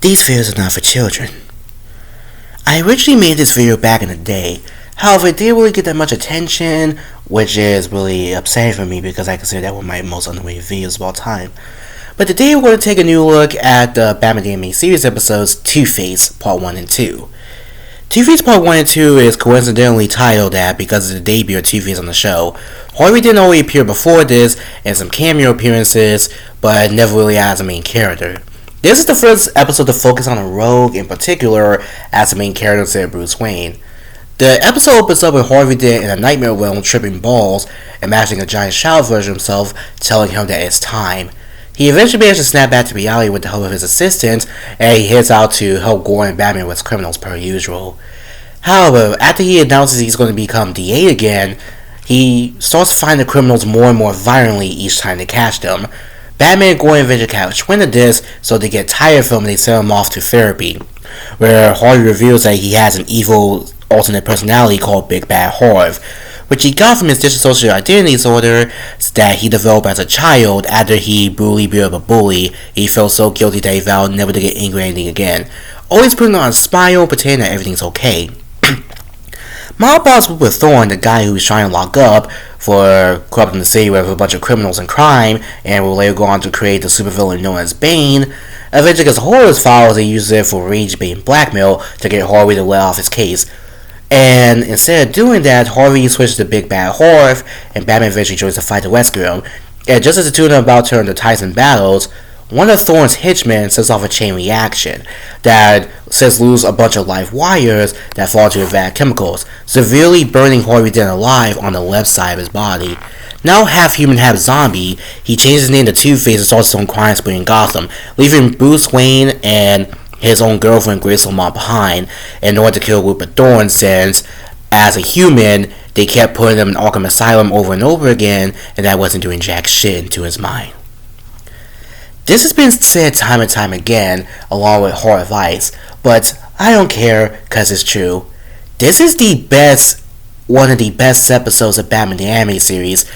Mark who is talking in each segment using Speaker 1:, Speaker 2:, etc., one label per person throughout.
Speaker 1: These videos are not for children. I originally made this video back in the day. However, it didn't really get that much attention, which is really upsetting for me because I consider that one of my most underrated videos of all time. But today we're going to take a new look at the Batman the Animated Series episodes Two-Face Part 1 and 2. Two-Face Part 1 and 2 is coincidentally titled that because of the debut of Two-Face on the show. Harvey didn't already appear before this, and some cameo appearances, but never really as a main character. This is the first episode to focus on a rogue in particular as the main character instead of Bruce Wayne. The episode opens up with Harvey Dent in a nightmare realm tripping balls, imagining a giant shadow version of himself telling him that it's time. He eventually manages to snap back to reality with the help of his assistant, and he heads out to help Gordon and Batman with criminals per usual. However, after he announces he's going to become DA again, he starts to find the criminals more and more violently each time they catch them. Batman and Gordon eventually catch wind of this, so they get tired of him and they send him off to therapy, where Harvey reveals that he has an evil alternate personality called Big Bad Harv, which he got from his dissociative identity disorder that he developed as a child after he brutally beat up a bully. He felt so guilty that he vowed never to get angry at anything again, always putting on a smile, pretending that everything's okay. Mob boss Rupert Thorne, the guy who was trying to lock up for corrupting the city with a bunch of criminals and crime, and will later go on to create the supervillain known as Bane, eventually gets a hold of his files and uses it for rage-bait blackmail to get Harvey to let off his case. And instead of doing that, Harvey switches to Big Bad Harv, and Batman eventually joins the fight to rescue him. And just as the two of them are about to turn to Tyson battles, one of Thorne's henchmen sets off a chain reaction that sets loose a bunch of live wires that fall into a vat of chemicals, severely burning Harvey Dent alive on the left side of his body. Now half human, half zombie, he changes his name to Two-Face and starts his own crime spree in Gotham, leaving Bruce Wayne and his own girlfriend Grace Lamont behind in order to kill Rupert Thorne, since as a human they kept putting him in Arkham Asylum over and over again, and that wasn't doing jack shit into his mind. This has been said time and time again, along with hard advice, but I don't care because it's true. This is one of the best episodes of Batman the Animated Series,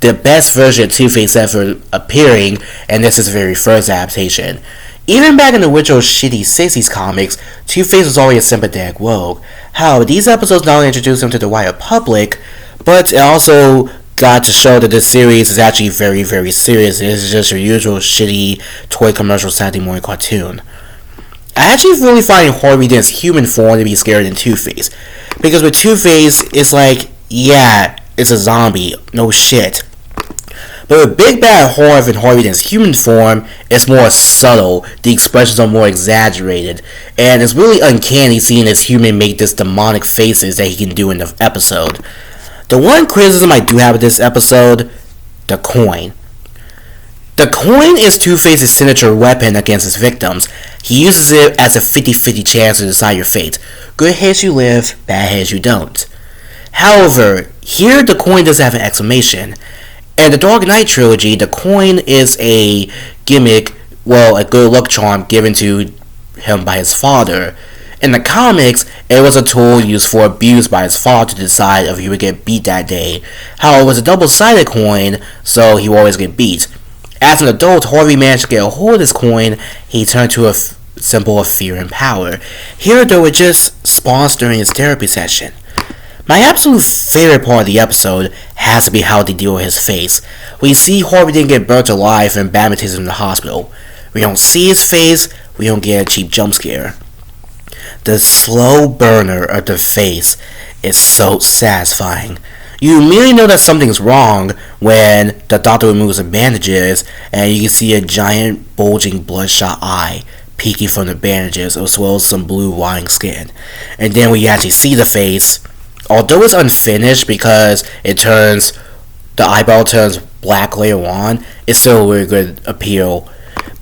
Speaker 1: the best version of Two-Face ever appearing, and this is the very first adaptation. Even back in the original shitty 60s comics, Two-Face was already a sympathetic rogue. However, these episodes not only introduced him to the wider public, but it also got to show that this series is actually very, very serious. It is just your usual shitty toy commercial Saturday morning cartoon. I actually really find Harvey Dent's human form to be scarier than Two-Face, because with Two-Face, it's like, yeah, it's a zombie, no shit. But with Big Bad Harv and Harvey Dent's human form, it's more subtle, the expressions are more exaggerated, and it's really uncanny seeing this human make this demonic faces that he can do in the episode. The one criticism I do have of this episode, the coin. The coin is Two-Face's signature weapon against his victims. He uses it as a 50-50 chance to decide your fate. Good heads you live, bad heads you don't. However, here the coin does have an exclamation. In the Dark Knight trilogy, the coin is a gimmick, a good luck charm given to him by his father. In the comics, it was a tool used for abuse by his father to decide if he would get beat that day. However, it was a double-sided coin, so he would always get beat. As an adult, Harvey managed to get a hold of this coin. He turned to a symbol of fear and power. Here, though, it just spawns during his therapy session. My absolute favorite part of the episode has to be how they deal with his face. We see Harvey Dent get burnt alive and Batman takes him to the hospital. We don't see his face, we don't get a cheap jump scare. The slow burner of the face is so satisfying. You immediately know that something's wrong when the doctor removes the bandages and you can see a giant bulging bloodshot eye peeking from the bandages, as well as some blue rotting skin. And then when you actually see the face, although it's unfinished because the eyeball turns black later on, it's still a really good appeal.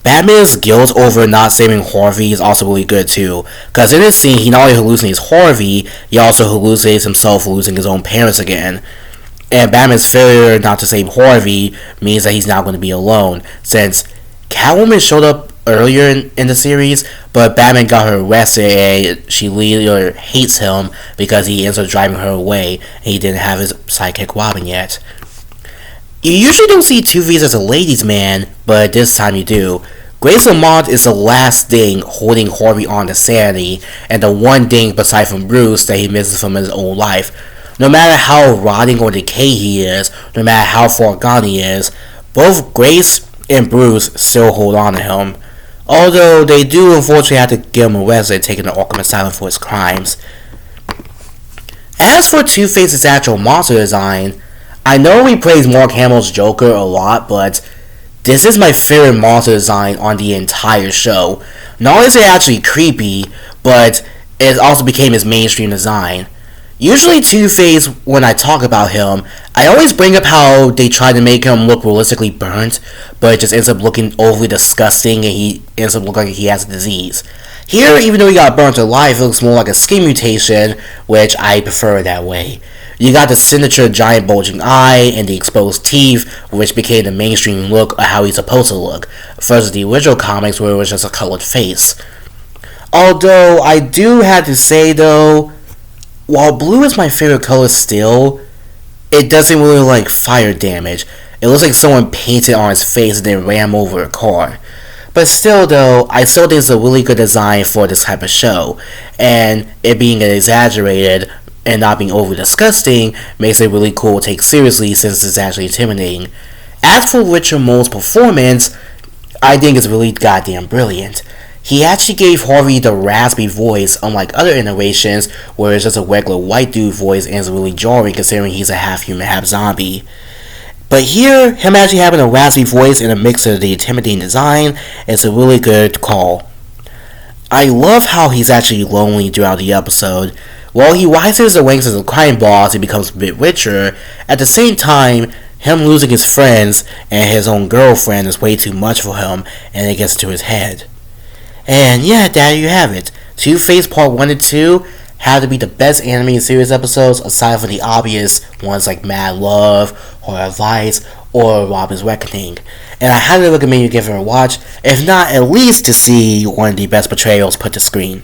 Speaker 1: Batman's guilt over not saving Harvey is also really good too, because in this scene he not only hallucinates Harvey, he also hallucinates himself losing his own parents again. And Batman's failure not to save Harvey means that he's now going to be alone, since Catwoman showed up earlier in the series, but Batman got her arrested and she later hates him because he ends up driving her away and he didn't have his sidekick Robin yet. You usually don't see Two-Face as a ladies' man, but this time you do. Grace Lamont is the last thing holding Harvey on to sanity, and the one thing beside from Bruce that he misses from his own life. No matter how rotting or decayed he is, no matter how far gone he is, both Grace and Bruce still hold on to him. Although they do unfortunately have to get him arrested and taken to Arkham Asylum for his crimes. As for Two-Face's actual monster design, I know we praise Mark Hamill's Joker a lot, but this is my favorite monster design on the entire show. Not only is it actually creepy, but it also became his mainstream design. Usually Two-Face, when I talk about him, I always bring up how they try to make him look realistically burnt, but it just ends up looking overly disgusting and he ends up looking like he has a disease. Here, even though he got burnt alive, it looks more like a skin mutation, which I prefer that way. You got the signature giant bulging eye and the exposed teeth, which became the mainstream look of how he's supposed to look, versus the original comics where it was just a colored face. Although, I do have to say though, while blue is my favorite color still, it doesn't really look like fire damage. It looks like someone painted on his face and then ran over a car. But still though, I still think it's a really good design for this type of show, and it being exaggerated and not being over disgusting makes it really cool to take seriously since it's actually intimidating. As for Richard Mole's performance, I think it's really goddamn brilliant. He actually gave Harvey the raspy voice, unlike other iterations where it's just a regular white dude voice and it's really jarring considering he's a half human, half zombie. But here, him actually having a raspy voice in a mix of the intimidating design is a really good call. I love how he's actually lonely throughout the episode. While he rises the ranks as a crime boss and becomes a bit richer, at the same time, him losing his friends and his own girlfriend is way too much for him and it gets into his head. And yeah, there you have it. Two-Face Part 1 and 2 have to be the best animated series episodes aside from the obvious ones like Mad Love, Horror Vice, or Robin's Reckoning. And I highly recommend you give it a watch, if not at least to see one of the best portrayals put to screen.